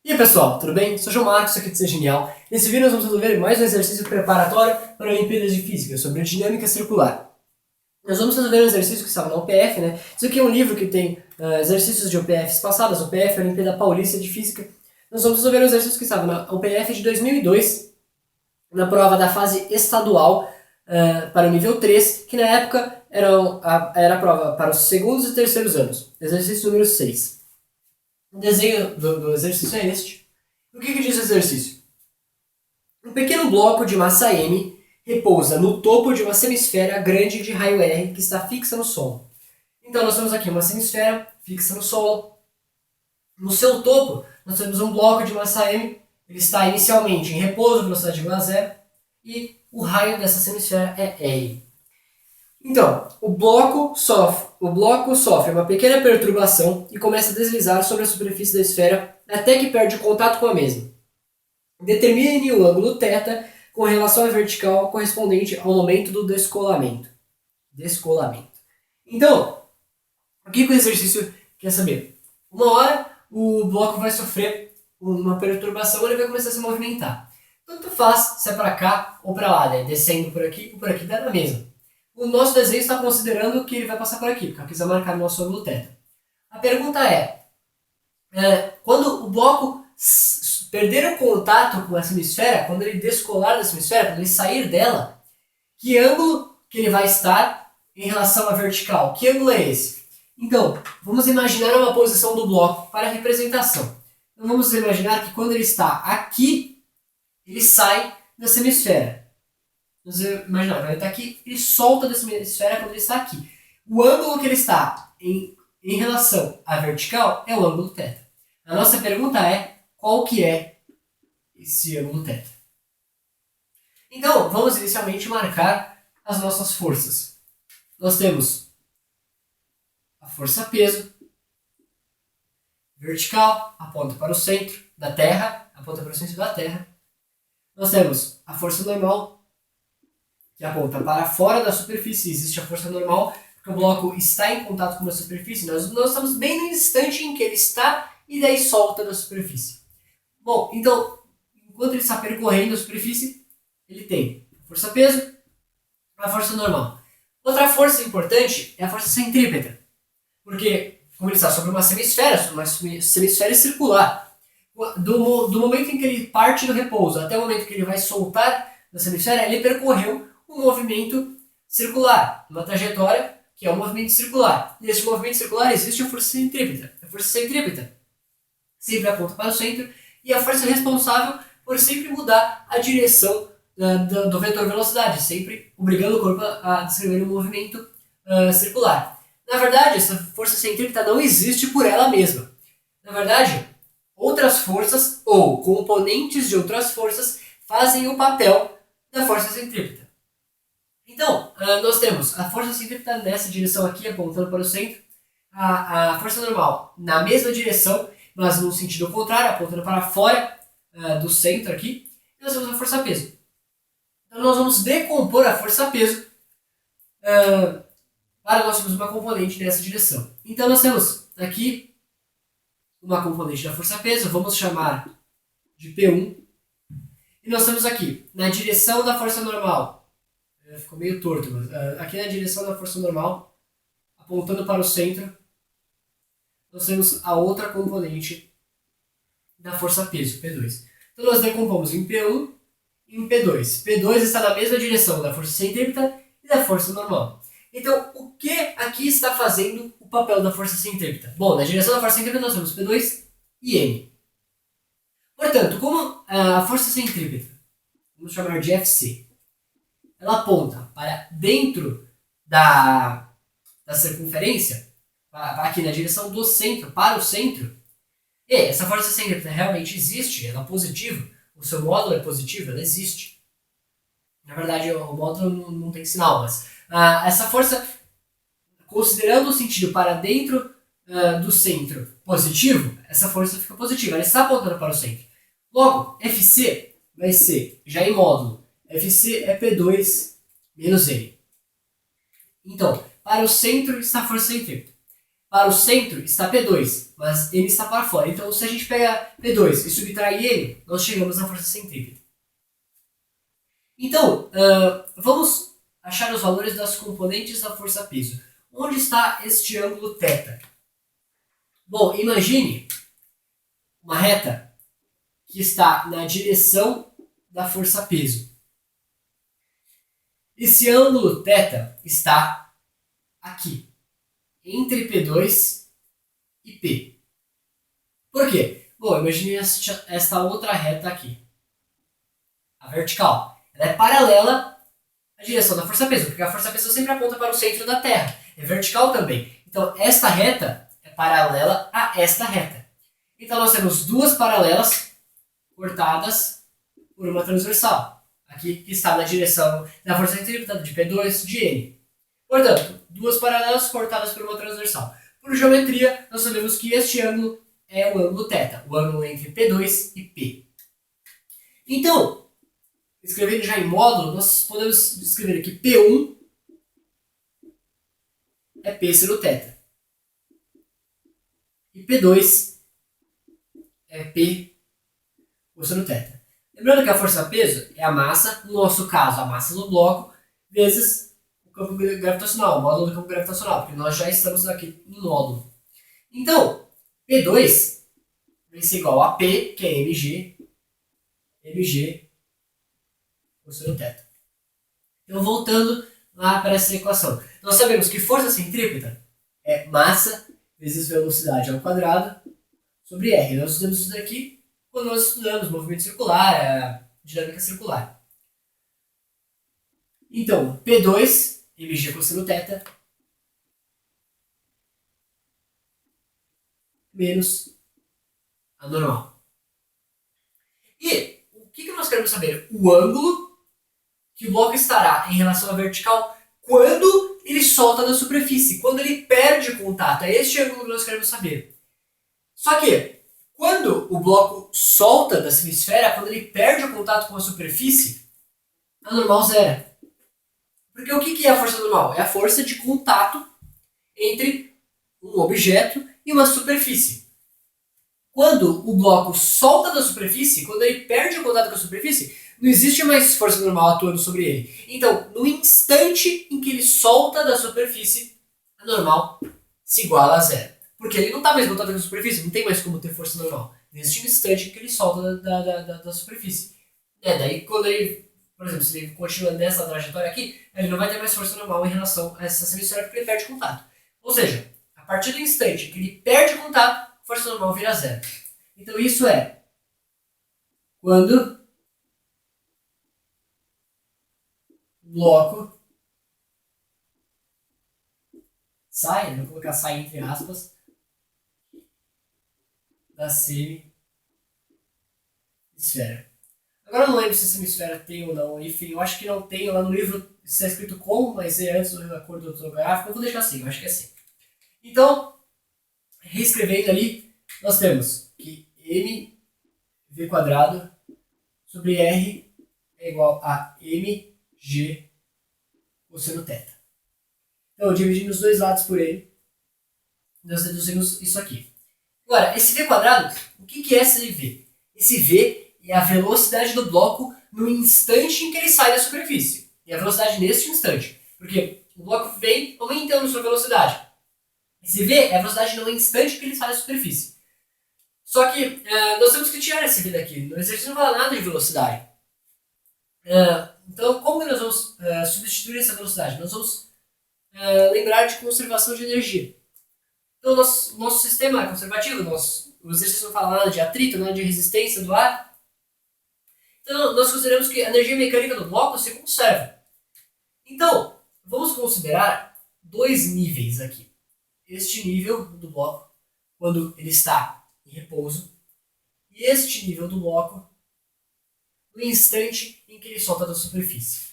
E aí pessoal, tudo bem? Sou o João Marcos, aqui do Ser Genial. Nesse vídeo nós vamos resolver mais um exercício preparatório para Olimpíadas de Física sobre dinâmica circular. Nós vamos resolver um exercício que estava na UPF, né? Isso aqui é um livro que tem exercícios de UPFs passadas, UPF, Olimpíada Paulista de Física. Nós vamos resolver um exercício que estava na UPF de 2002, na prova da fase estadual para o nível 3, que na época era a prova para os segundos e terceiros anos. Exercício número 6. O desenho do exercício é este. O que diz o exercício? Um pequeno bloco de massa M repousa no topo de uma semisfera grande de raio R que está fixa no solo. Então nós temos aqui uma semisfera fixa no solo. No seu topo nós temos um bloco de massa M. Ele está inicialmente em repouso, velocidade igual a zero. E o raio dessa semisfera é R. Então, o bloco sofre uma pequena perturbação e começa a deslizar sobre a superfície da esfera até que perde contato com a mesma. Determine o ângulo θ com relação à vertical correspondente ao momento do descolamento. Então, o que o exercício quer saber? Uma hora o bloco vai sofrer uma perturbação, ele vai começar a se movimentar. Tanto faz se é para cá ou para lá, né? Descendo por aqui ou por aqui, dá na mesma. O nosso desenho está considerando que ele vai passar por aqui, porque aqui vai marcar o nosso ângulo θ. A pergunta é, quando o bloco perder o contato com essa hemisfera, quando ele descolar dessa hemisfera, quando ele sair dela, que ângulo que ele vai estar em relação à vertical? Que ângulo é esse? Então, vamos imaginar uma posição do bloco para a representação. Então, vamos imaginar que quando ele está aqui, ele sai dessa hemisfera. Vamos imaginar, ele está aqui, ele solta dessa hemisfera quando ele está aqui. O ângulo que ele está em relação à vertical é o ângulo θ. A nossa pergunta é, qual que é esse ângulo θ? Então, vamos inicialmente marcar as nossas forças. Nós temos a força peso, vertical, aponta para o centro da Terra, aponta para o centro da Terra. Nós temos a força normal, que aponta para fora da superfície. Existe a força normal, porque o bloco está em contato com a superfície. Nós estamos bem no instante em que ele está e daí solta da superfície. Bom, então, enquanto ele está percorrendo a superfície, ele tem a força peso, a força normal. Outra força importante é a força centrípeta, porque como ele está sobre uma semisfera circular, do momento em que ele parte do repouso até o momento que ele vai soltar da semisfera, ele percorreu um movimento circular, uma trajetória que é um movimento circular. E nesse movimento circular existe a força centrípeta. A força centrípeta sempre aponta para o centro e a força responsável por sempre mudar a direção do vetor velocidade, sempre obrigando o corpo a descrever um movimento circular. Na verdade, essa força centrípeta não existe por ela mesma. Na verdade, outras forças ou componentes de outras forças fazem o papel da força centrípeta. Então, nós temos a força centrípeta nessa direção aqui, apontando para o centro, a força normal na mesma direção, mas no sentido contrário, apontando para fora do centro aqui, e nós temos a força peso. Então nós vamos decompor a força peso para nós termos uma componente nessa direção. Então nós temos aqui uma componente da força peso, vamos chamar de P1, e nós temos aqui, na direção da força normal, ficou meio torto, mas aqui na direção da força normal, apontando para o centro, nós temos a outra componente da força peso, P2. Então nós decompomos em P1 e em P2. P2 está na mesma direção da força centrípeta e da força normal. Então, o que aqui está fazendo o papel da força centrípeta? Bom, na direção da força centrípeta nós temos P2 e M. Portanto, como a força centrípeta, vamos chamar de Fc, ela aponta para dentro da circunferência, aqui na direção do centro, para o centro, e essa força centrípeta realmente existe, ela é positiva, o seu módulo é positivo, ela existe. Na verdade, o módulo não tem sinal, mas essa força, considerando o sentido para dentro do centro positivo, essa força fica positiva, ela está apontando para o centro. Logo, Fc vai ser, já em módulo, Fc é P2 menos M. Então, para o centro está a força centrípeta. para o centro está P2, mas N está para fora. Então, se a gente pega P2 e subtrai N, nós chegamos na força centrípeta. Então, vamos achar os valores das componentes da força-peso. Onde está este ângulo θ? Bom, imagine uma reta que está na direção da força-peso. Esse ângulo θ está aqui, entre P2 e P. Por quê? Bom, imagine esta outra reta aqui, a vertical. Ela é paralela à direção da força-peso, porque a força-peso sempre aponta para o centro da Terra. É vertical também. Então, esta reta é paralela a esta reta. Então, nós temos duas paralelas cortadas por uma transversal. Aqui, que está na direção da força centrípeta de P2 de N. Portanto, duas paralelas cortadas por uma transversal. Por geometria, nós sabemos que este ângulo é o ângulo θ, o ângulo entre P2 e P. Então, escrevendo já em módulo, nós podemos escrever aqui P1 é P seno θ. E P2 é P cosseno θ. Lembrando que a força-peso é a massa, no nosso caso, a massa do bloco, vezes o campo gravitacional, o módulo do campo gravitacional, porque nós já estamos aqui em módulo. Então, P2 vai ser igual a P, que é mg cosseno θ. Então, voltando lá para essa equação. Nós sabemos que força centrípeta é massa vezes velocidade ao quadrado sobre R. Nós estudamos isso daqui quando nós estudamos movimento circular, dinâmica circular. Então, P2, mg cosseno θ, menos a normal. E o que nós queremos saber? O ângulo que o bloco estará em relação à vertical quando ele solta da superfície, quando ele perde contato. É este ângulo que nós queremos saber. Só que, quando o bloco solta da semisfera, quando ele perde o contato com a superfície, a normal zero. Porque o que é a força normal? É a força de contato entre um objeto e uma superfície. Quando o bloco solta da superfície, quando ele perde o contato com a superfície, não existe mais força normal atuando sobre ele. Então, no instante em que ele solta da superfície, a normal se iguala a zero. Porque ele não está mais voltado com a superfície, não tem mais como ter força normal. Nesse instante em que ele solta da superfície. Daí, quando ele, por exemplo, se ele continua nessa trajetória aqui, ele não vai ter mais força normal em relação a essa semisfera porque ele perde contato. Ou seja, a partir do instante em que ele perde contato, a força normal vira zero. Então, isso é quando o bloco sai, vou colocar sai entre aspas, da semisfera. Agora eu não lembro se essa semisfera tem ou não, enfim, eu acho que não tem, lá no livro está escrito como, mas é antes da cor do ortográfico, eu vou deixar assim, eu acho que é assim. Então, reescrevendo ali, nós temos que mv² sobre r é igual a mg cosseno θ. Então, dividindo os dois lados por n, nós deduzimos isso aqui. Agora, esse v², o que é esse v? Esse v é a velocidade do bloco no instante em que ele sai da superfície. E a velocidade neste instante. Porque o bloco vem aumentando sua velocidade. Esse v é a velocidade no instante em que ele sai da superfície. Só que nós temos que tirar esse v daqui. No exercício não fala nada de velocidade. Então, como que nós vamos substituir essa velocidade? Nós vamos lembrar de conservação de energia. Então, nosso sistema é conservativo, o exercício não fala nada de atrito, nada de resistência do ar. Então, nós consideramos que a energia mecânica do bloco se conserva. Então, vamos considerar dois níveis aqui. Este nível do bloco, quando ele está em repouso, e este nível do bloco, no instante em que ele solta da superfície.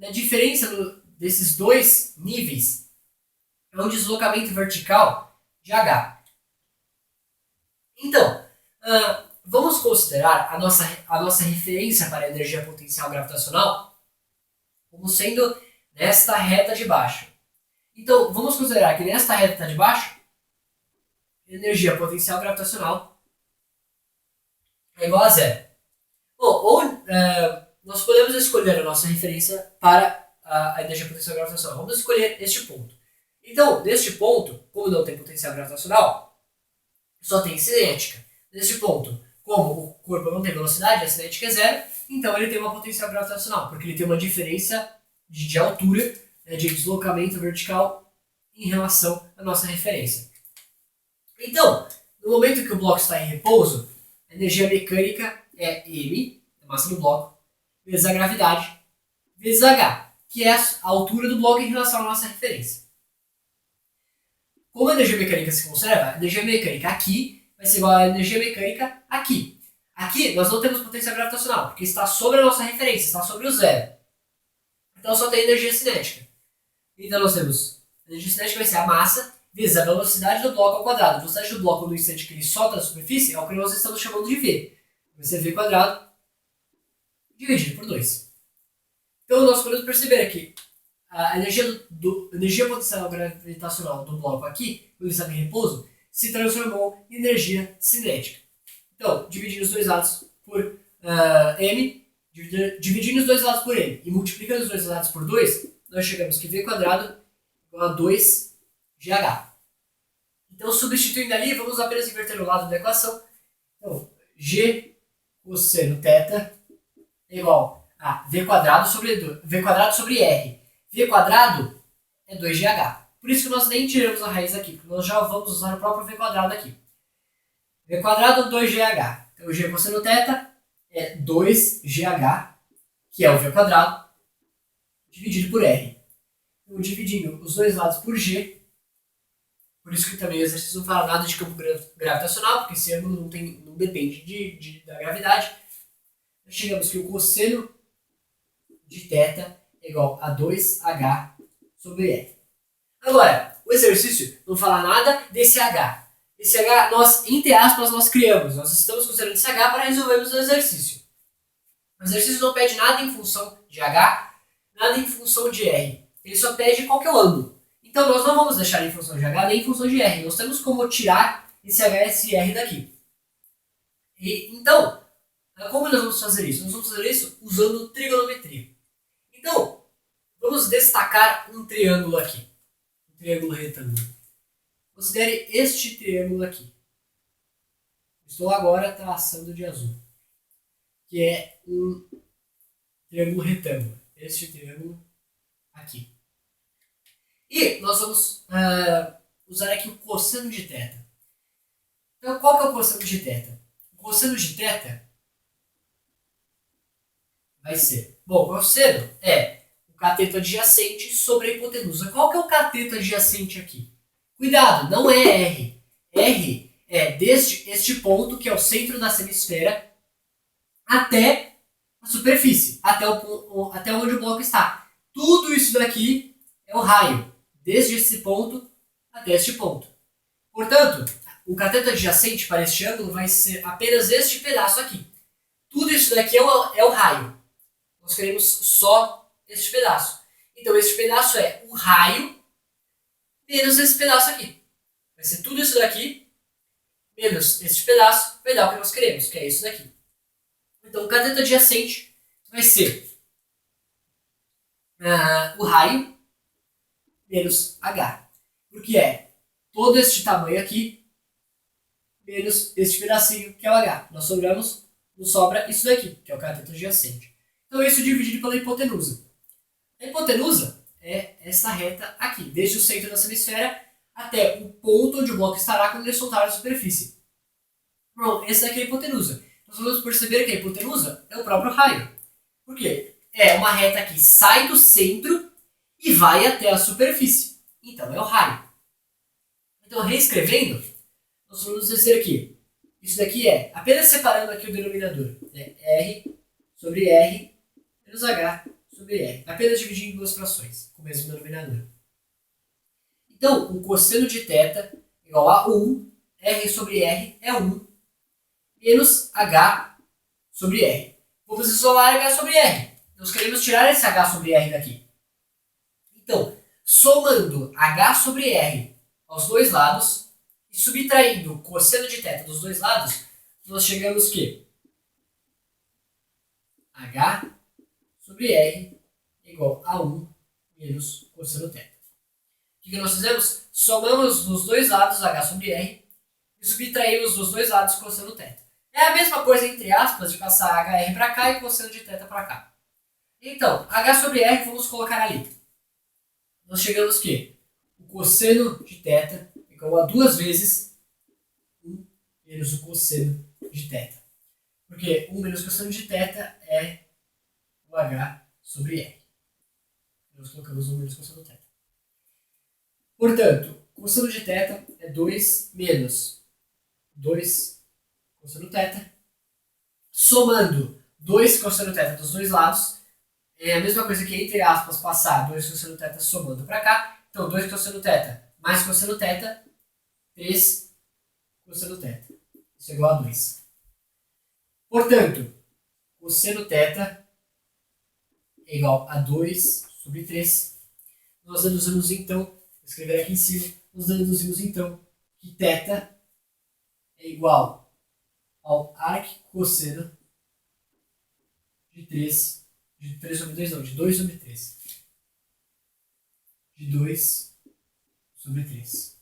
A diferença desses dois níveis é um deslocamento vertical de H. Então, vamos considerar a nossa referência para a energia potencial gravitacional como sendo nesta reta de baixo. Então, vamos considerar que nesta reta está de baixo, energia potencial gravitacional é igual a zero. Bom, nós podemos escolher a nossa referência para a energia potencial gravitacional. Vamos escolher este ponto. Então, neste ponto, como não tem potencial gravitacional, só tem cinética. Neste ponto, como o corpo não tem velocidade, a cinética é zero, então ele tem uma potencial gravitacional, porque ele tem uma diferença de altura, né, de deslocamento vertical em relação à nossa referência. Então, no momento que o bloco está em repouso, a energia mecânica é m, a massa do bloco, vezes a gravidade, vezes h, que é a altura do bloco em relação à nossa referência. Como a energia mecânica se conserva, a energia mecânica aqui vai ser igual à energia mecânica aqui. Aqui nós não temos potência gravitacional, porque está sobre a nossa referência, está sobre o zero. Então só tem energia cinética. Então nós temos a energia cinética vai ser a massa vezes a velocidade do bloco ao quadrado. A velocidade do bloco no instante que ele solta da superfície é o que nós estamos chamando de V. Vai ser V quadrado dividido por 2. Então nós podemos perceber aqui a energia potencial gravitacional do bloco aqui, quando ele estava em repouso, se transformou em energia cinética. Então, dividindo os dois lados por m, dividindo os dois lados por m e multiplicando os dois lados por 2, nós chegamos que v quadrado igual a 2gh. Então, substituindo ali, vamos apenas inverter o lado da equação. Então, g cosseno θ é igual a v quadrado sobre r. V quadrado é 2gh. Por isso que nós nem tiramos a raiz aqui, porque nós já vamos usar o próprio v quadrado aqui. V quadrado 2gh. Então, g cosseno θ é 2gh, que é o v quadrado, dividido por r. Então, dividindo os dois lados por g, por isso que também o exercício não fala nada de campo gravitacional, porque esse ângulo não depende da gravidade. Nós chegamos que o cosseno de θ é igual a 2h sobre r. Agora, o exercício não fala nada desse h. Esse h, entre aspas, nós criamos. Nós estamos considerando esse h para resolvermos o exercício. O exercício não pede nada em função de h, nada em função de r. Ele só pede qual que é o ângulo. Então, nós não vamos deixar em função de h nem em função de r. Nós temos como tirar esse h e esse r daqui. Então, como nós vamos fazer isso? Nós vamos fazer isso usando trigonometria. Então, vamos destacar um triângulo aqui. Um triângulo retângulo. Considere este triângulo aqui. Estou agora traçando de azul. Que é um triângulo retângulo. Este triângulo aqui. E nós vamos usar aqui o cosseno de θ. Então, qual que é o cosseno de θ? O cosseno de θ vai ser... Bom, o cosseno é o cateto adjacente sobre a hipotenusa. Qual que é o cateto adjacente aqui? Cuidado, não é R. R é desde este ponto, que é o centro da semisfera, até a superfície, até onde o bloco está. Tudo isso daqui é o raio, desde esse ponto até este ponto. Portanto, o cateto adjacente para este ângulo vai ser apenas este pedaço aqui. Tudo isso daqui é o raio. Nós queremos só este pedaço. Então, este pedaço é o raio menos esse pedaço aqui. Vai ser tudo isso daqui menos este pedaço, vai dar o que nós queremos, que é isso daqui. Então, o cateto adjacente vai ser o raio menos h. Porque é todo este tamanho aqui menos este pedacinho, que é o h. Nos sobra isso daqui, que é o cateto adjacente. Então, isso dividido pela hipotenusa. A hipotenusa é essa reta aqui, desde o centro da semisfera até o ponto onde o bloco estará quando ele soltar a superfície. Bom, essa daqui é a hipotenusa. Nós vamos perceber que a hipotenusa é o próprio raio. Por quê? É uma reta que sai do centro e vai até a superfície. Então, é o raio. Então, reescrevendo, nós vamos dizer aqui, isso daqui é, apenas separando aqui o denominador, é R sobre R menos H sobre R. Apenas dividir em duas frações, com o mesmo denominador. Então, o cosseno de θ é igual a 1, R sobre R é 1, menos H sobre R. Vamos isolar H sobre R. Nós queremos tirar esse H sobre R daqui. Então, somando h sobre r aos dois lados e subtraindo o cosseno de θ dos dois lados, nós chegamos que h sobre r é igual a 1 menos cosseno θ. O que nós fizemos? Somamos dos dois lados h sobre r e subtraímos dos dois lados cosseno θ. É a mesma coisa, entre aspas, de passar hr para cá e cosseno de θ para cá. Então, h sobre r vamos colocar ali. Nós chegamos que o cosseno de θ é igual a 2 vezes 1 menos o cosseno de θ. Porque 1 menos o cosseno de θ é o h sobre r. Nós colocamos 1 menos o cosseno de θ. Portanto, cosseno de θ é 2 menos 2 cosseno θ, somando 2 cosseno θ dos dois lados, é a mesma coisa que, entre aspas, passar 2 cosseno θ somando para cá. Então, 2 cosseno θ mais cosseno θ, 3 cosseno θ. Isso é igual a 2. Portanto, cosseno θ é igual a 2 sobre 3. Nós deduzimos, então, vou escrever aqui em cima, nós deduzimos, então, que θ é igual ao arquicosseno de 3 sobre 2 não, de 2 sobre 3. De 2 sobre 3.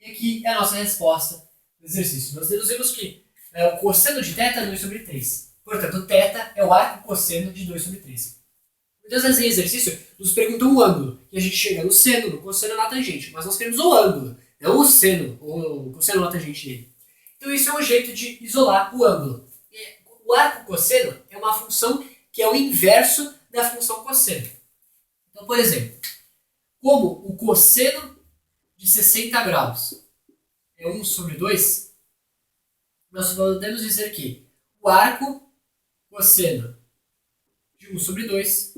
E aqui é a nossa resposta do exercício. Nós deduzimos que o cosseno de θ é 2 sobre 3. Portanto, θ é o arquicosseno de 2 sobre 3. Muitas vezes em exercício nos perguntam o ângulo. E a gente chega no seno, no cosseno na tangente. Mas nós queremos o ângulo, não o seno, ou o cosseno na tangente dele. Então isso é um jeito de isolar o ângulo. O arco-cosseno é uma função que é o inverso da função cosseno. Então, por exemplo, como o cosseno de 60 graus é 1 sobre 2, nós podemos dizer que o arco-cosseno de 1 sobre 2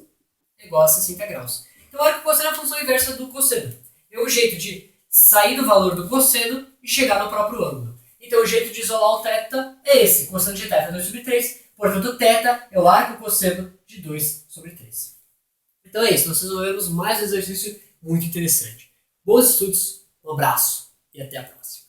é igual a 60 graus. Então, o arco-cosseno é a função inversa do cosseno. É um jeito de sair do valor do cosseno e chegar no próprio ângulo. Então, o jeito de isolar o θ é esse. Cosseno de θ é 2 sobre 3. Portanto, θ é o arco-cosseno de 2 sobre 3. Então é isso. Nós resolvemos mais um exercício muito interessante. Bons estudos, um abraço e até a próxima.